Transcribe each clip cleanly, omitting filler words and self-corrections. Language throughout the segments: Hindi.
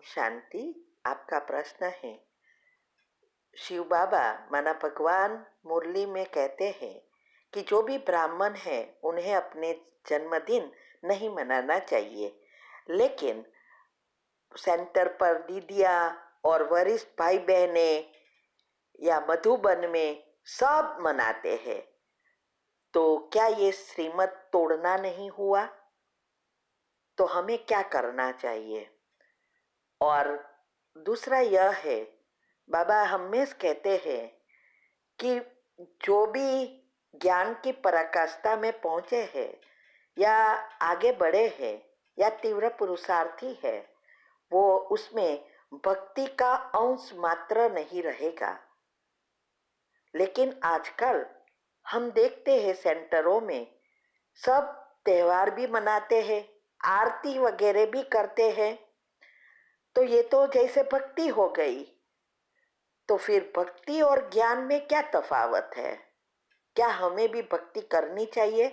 शांति। आपका प्रश्न है, शिव बाबा माना भगवान मुरली में कहते हैं कि जो भी ब्राह्मण है उन्हें अपने जन्मदिन नहीं मनाना चाहिए, लेकिन सेंटर पर दीदियाँ और वरिष्ठ भाई बहने या मधुबन में सब मनाते हैं। तो क्या ये श्रीमत तोड़ना नहीं हुआ? तो हमें क्या करना चाहिए? और दूसरा यह है, बाबा हमेशा कहते हैं कि जो भी ज्ञान की पराकाष्ठा में पहुंचे हैं या आगे बढ़े हैं या तीव्र पुरुषार्थी है, वो उसमें भक्ति का अंश मात्र नहीं रहेगा। लेकिन आजकल हम देखते हैं सेंटरों में सब त्योहार भी मनाते हैं, आरती वगैरह भी करते हैं। तो ये तो जैसे भक्ति हो गई। तो फिर भक्ति और ज्ञान में क्या तफावत है? क्या हमें भी भक्ति करनी चाहिए?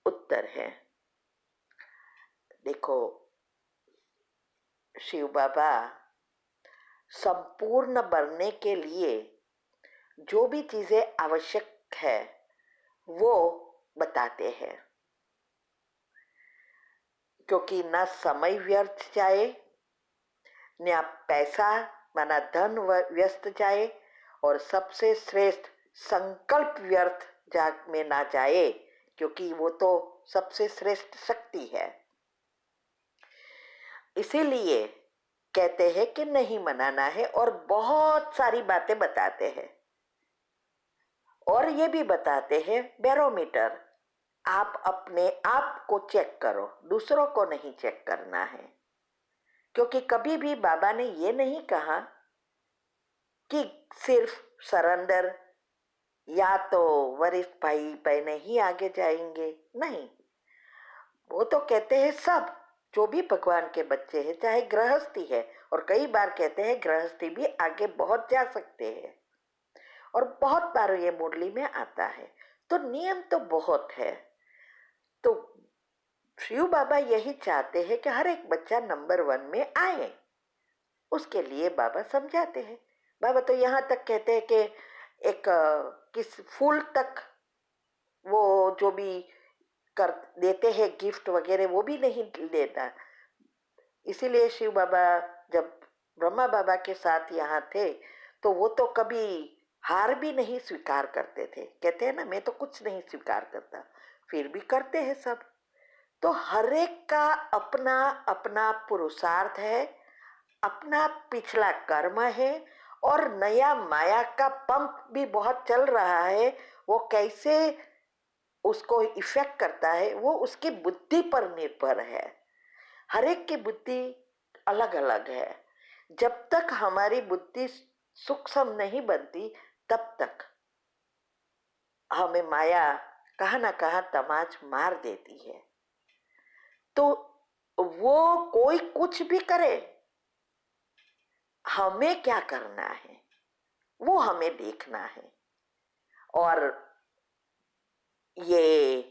उत्तर है, देखो, शिव बाबा संपूर्ण बनने के लिए जो भी चीजें आवश्यक है वो बताते हैं, क्योंकि ना समय व्यर्थ जाए, ना पैसा माना धन व्यस्त जाए, और सबसे श्रेष्ठ संकल्प व्यर्थ जाग में ना जाए, क्योंकि वो तो सबसे श्रेष्ठ शक्ति है। इसीलिए कहते हैं कि नहीं मनाना है और बहुत सारी बातें बताते हैं। और ये भी बताते हैं बैरोमीटर, आप अपने आप को चेक करो, दूसरों को नहीं चेक करना है। क्योंकि कभी भी बाबा ने ये नहीं कहा कि सिर्फ सरेंडर या तो वरिष्ठ भाई बहने ही आगे जाएंगे, नहीं। वो तो कहते हैं सब जो भी भगवान के बच्चे हैं, चाहे गृहस्थी है, और कई बार कहते हैं गृहस्थी भी आगे बहुत जा सकते हैं, और बहुत बार ये मुरली में आता है। तो नियम तो बहुत है। तो शिव बाबा यही चाहते हैं कि हर एक बच्चा नंबर 1 में आए, उसके लिए बाबा समझाते हैं। बाबा तो यहाँ तक कहते हैं कि एक किस फूल तक वो जो भी कर देते हैं गिफ्ट वगैरह वो भी नहीं देता। इसीलिए शिव बाबा जब ब्रह्मा बाबा के साथ यहाँ थे तो वो तो कभी हार भी नहीं स्वीकार करते थे। कहते हैं ना, मैं तो कुछ नहीं स्वीकार करता, फिर भी करते हैं सब। तो हर एक का अपना अपना पुरुषार्थ है, अपना पिछला कर्म है, और नया माया का पंप भी बहुत चल रहा है। वो कैसे उसको इफेक्ट करता है वो उसकी बुद्धि पर निर्भर है। हर एक की बुद्धि अलग अलग है। जब तक हमारी बुद्धि सूक्ष्म नहीं बनती तब तक हमें माया कहाँ ना कहाँ तमाच मार देती है। तो वो कोई कुछ भी करे, हमें क्या करना है वो हमें देखना है। और ये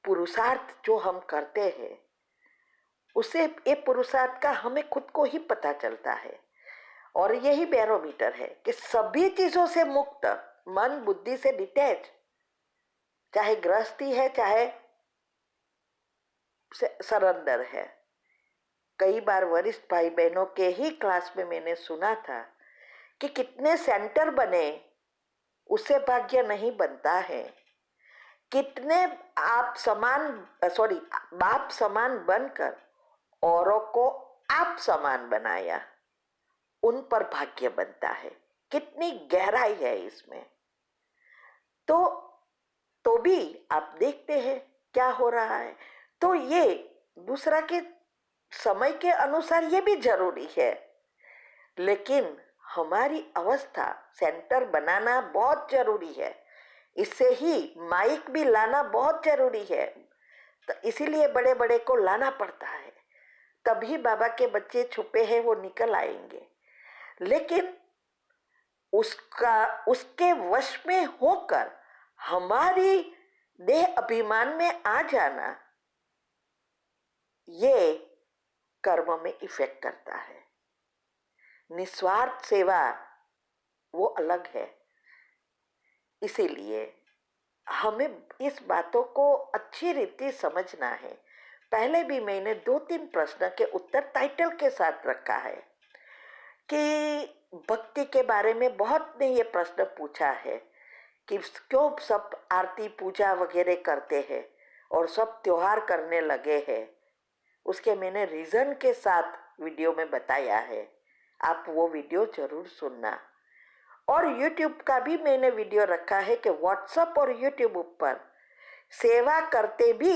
पुरुषार्थ जो हम करते हैं उसे, ये पुरुषार्थ का हमें खुद को ही पता चलता है। और यही बैरोमीटर है कि सभी चीजों से मुक्त, मन बुद्धि से डिटैच, चाहे गृहस्थी है चाहे सरेंडर है। कई बार वरिष्ठ भाई बहनों के ही क्लास में मैंने सुना था कि कितने सेंटर बने उससे भाग्य नहीं बनता है, कितने आप बाप समान बनकर औरों को आप समान बनाया, उन पर भाग्य बनता है। कितनी गहराई है इसमें। तो भी आप देखते हैं क्या हो रहा है। तो ये दूसरा के समय के अनुसार ये भी जरूरी है, लेकिन हमारी अवस्था सेंटर बनाना बहुत जरूरी है। इससे ही माइक भी लाना बहुत जरूरी है। तो इसीलिए बड़े बड़े को लाना पड़ता है, तभी बाबा के बच्चे छुपे हैं वो निकल आएंगे। लेकिन उसके वश में होकर हमारी देह अभिमान में आ जाना, ये कर्म में इफेक्ट करता है। निस्वार्थ सेवा वो अलग है। इसीलिए हमें इस बातों को अच्छी रीति समझना है। पहले भी मैंने 2-3 प्रश्न के उत्तर टाइटल के साथ रखा है कि भक्ति के बारे में बहुत ने ये प्रश्न पूछा है कि क्यों सब आरती पूजा वगैरह करते हैं और सब त्योहार करने लगे हैं। उसके मैंने रीजन के साथ वीडियो में बताया है, आप वो वीडियो जरूर सुनना। और यूट्यूब का भी मैंने वीडियो रखा है कि व्हाट्सएप और यूट्यूब ऊपर सेवा करते भी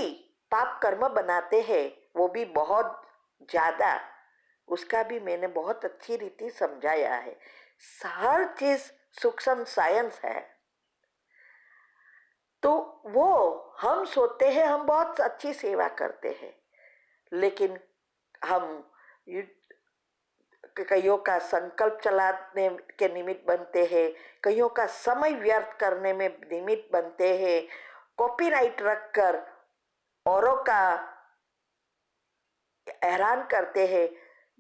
पाप कर्म बनाते हैं, वो भी बहुत ज़्यादा, उसका भी मैंने बहुत अच्छी रीति समझाया है। हर चीज़ सूक्ष्म साइंस है। तो वो हम सोचते हैं हम बहुत अच्छी सेवा करते हैं, लेकिन हम कईयों का संकल्प चलाने के निमित्त बनते हैं, कईयों का समय व्यर्थ करने में निमित्त बनते हैं, कॉपीराइट रखकर औरों का हैरान करते हैं,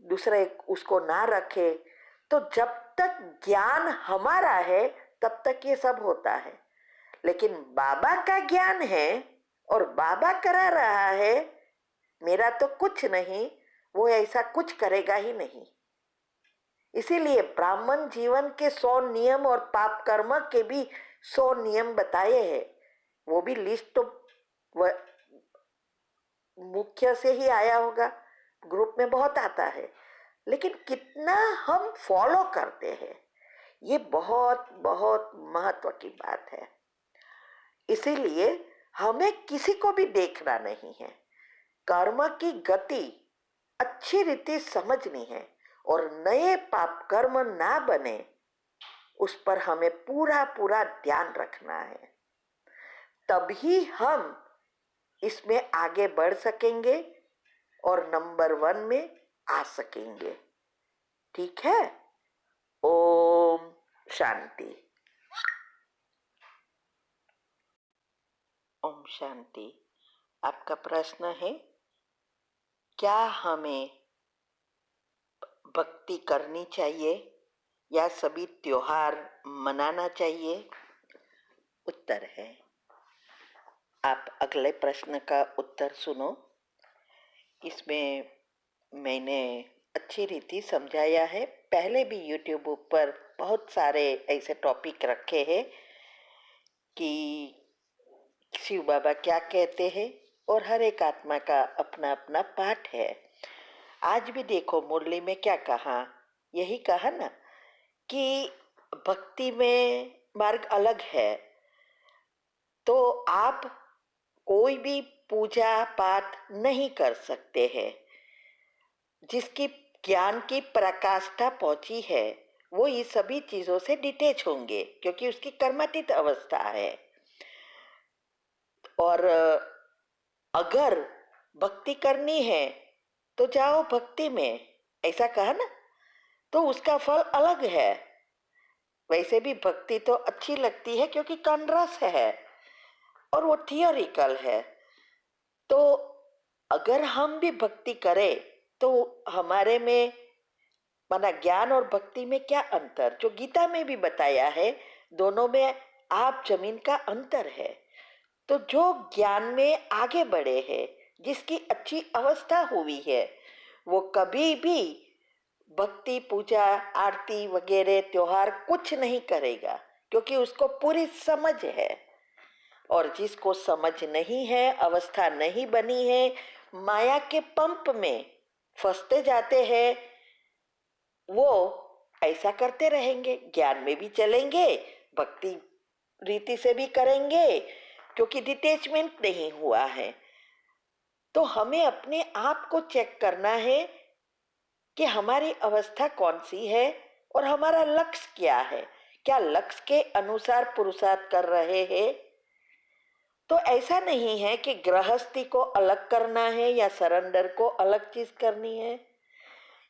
दूसरे उसको ना रखे। तो जब तक ज्ञान हमारा है तब तक ये सब होता है, लेकिन बाबा का ज्ञान है और बाबा करा रहा है, मेरा तो कुछ नहीं, वो ऐसा कुछ करेगा ही नहीं। इसीलिए ब्राह्मण जीवन के 100 नियम और पाप कर्म के भी 100 नियम बताए हैं। वो भी लिस्ट तो मुख्य से ही आया होगा, ग्रुप में बहुत आता है, लेकिन कितना हम फॉलो करते हैं ये बहुत बहुत महत्व की बात है। इसीलिए हमें किसी को भी देखना नहीं है, कर्म की गति अच्छी रीति समझनी है और नए पाप कर्म ना बने उस पर हमें पूरा पूरा ध्यान रखना है। तभी हम इसमें आगे बढ़ सकेंगे और नंबर 1 में आ सकेंगे। ठीक है? ओम शांति। ओम शांति। आपका प्रश्न है, क्या हमें भक्ति करनी चाहिए या सभी त्योहार मनाना चाहिए? उत्तर है, आप अगले प्रश्न का उत्तर सुनो। इसमें मैंने अच्छी रीति समझाया है। पहले भी यूट्यूब पर बहुत सारे ऐसे टॉपिक रखे हैं कि शिव बाबा क्या कहते हैं, और हर एक आत्मा का अपना अपना पाठ है। आज भी देखो मुरली में क्या कहा, यही कहा ना कि भक्ति में मार्ग अलग है। तो आप कोई भी पूजा पाठ नहीं कर सकते हैं। जिसकी ज्ञान की पराकाष्ठा पहुंची है वो ये सभी चीजों से डिटेच होंगे, क्योंकि उसकी कर्मातीत अवस्था है। और अगर भक्ति करनी है तो जाओ भक्ति में, ऐसा कहा ना, तो उसका फल अलग है। वैसे भी भक्ति तो अच्छी लगती है क्योंकि कनरस है और वो थियोरिकल है। तो अगर हम भी भक्ति करें तो हमारे में माना ज्ञान और भक्ति में क्या अंतर, जो गीता में भी बताया है, दोनों में आप जमीन का अंतर है। तो जो ज्ञान में आगे बढ़े हैं, जिसकी अच्छी अवस्था हुई है, वो कभी भी भक्ति पूजा आरती वगैरह त्योहार कुछ नहीं करेगा, क्योंकि उसको पूरी समझ है। और जिसको समझ नहीं है, अवस्था नहीं बनी है, माया के पंप में फंसते जाते हैं, वो ऐसा करते रहेंगे। ज्ञान में भी चलेंगे, भक्ति रीति से भी करेंगे, क्योंकि डिटैचमेंट नहीं हुआ है। तो हमें अपने आप को चेक करना है कि हमारी अवस्था कौन सी है और हमारा लक्ष्य क्या है। क्या लक्ष्य के अनुसार पुरुषार्थ कर रहे हैं? तो ऐसा नहीं है कि गृहस्थी को अलग करना है या सरेंडर को अलग चीज करनी है,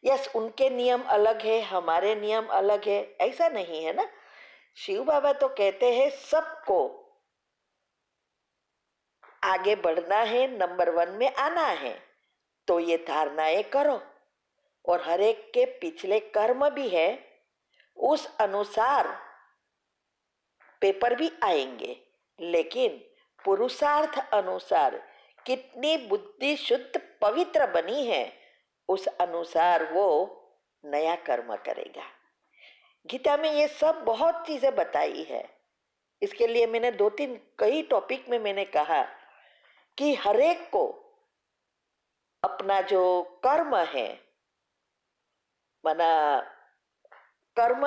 यस उनके नियम अलग है, हमारे नियम अलग है, ऐसा नहीं है ना। शिव बाबा तो कहते हैं सबको आगे बढ़ना है, नंबर 1 में आना है, तो ये धारणाएं करो। और हर एक के पिछले कर्म भी है, उस अनुसार पेपर भी आएंगे। लेकिन पुरुषार्थ अनुसार कितनी बुद्धि शुद्ध पवित्र बनी है, उस अनुसार वो नया कर्म करेगा। गीता में ये सब बहुत चीजें बताई है। इसके लिए मैंने दो तीन कई टॉपिक में मैंने कहा कि हरेक को अपना जो कर्म है, माना कर्म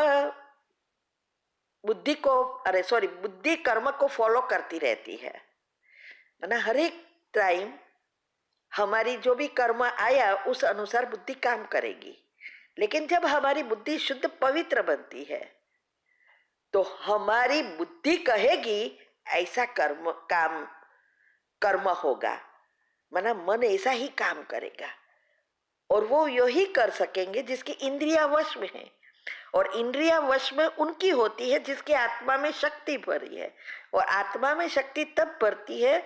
बुद्धि को, अरे सॉरी, बुद्धि कर्म को फॉलो करती रहती है। माना हर एक टाइम हमारी जो भी कर्म आया उस अनुसार बुद्धि काम करेगी। लेकिन जब हमारी बुद्धि शुद्ध पवित्र बनती है तो हमारी बुद्धि कहेगी ऐसा कर्म होगा, माना मन ऐसा ही काम करेगा। और वो यही कर सकेंगे जिसकी इंद्रिया वश में है, और इंद्रिया वश में उनकी होती है जिसके आत्मा में शक्ति भरी है। और आत्मा में शक्ति तब भरती है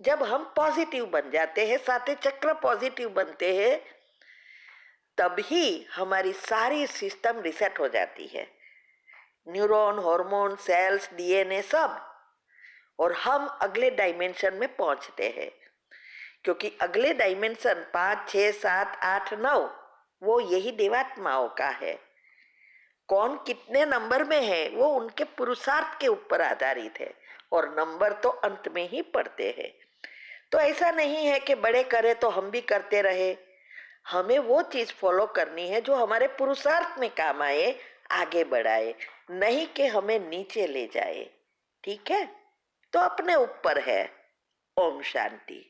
जब हम पॉजिटिव बन जाते हैं, साथे चक्र पॉजिटिव बनते हैं, तभी हमारी सारी सिस्टम रिसेट हो जाती है, न्यूरॉन, हार्मोन, सेल्स, डीएनए सब, और हम अगले डायमेंशन में पहुंचते हैं। क्योंकि अगले डायमेंशन 5, 6, 7, 8, 9 वो यही देवात्माओं का है। कौन कितने नंबर में है वो उनके पुरुषार्थ के ऊपर आधारित है, और नंबर तो अंत में ही पड़ते हैं। तो ऐसा नहीं है कि बड़े करे तो हम भी करते रहे। हमें वो चीज फॉलो करनी है जो हमारे पुरुषार्थ में काम आए, आगे बढ़ाए, नहीं कि हमें नीचे ले जाए। ठीक है, तो अपने ऊपर है। ओम शांति।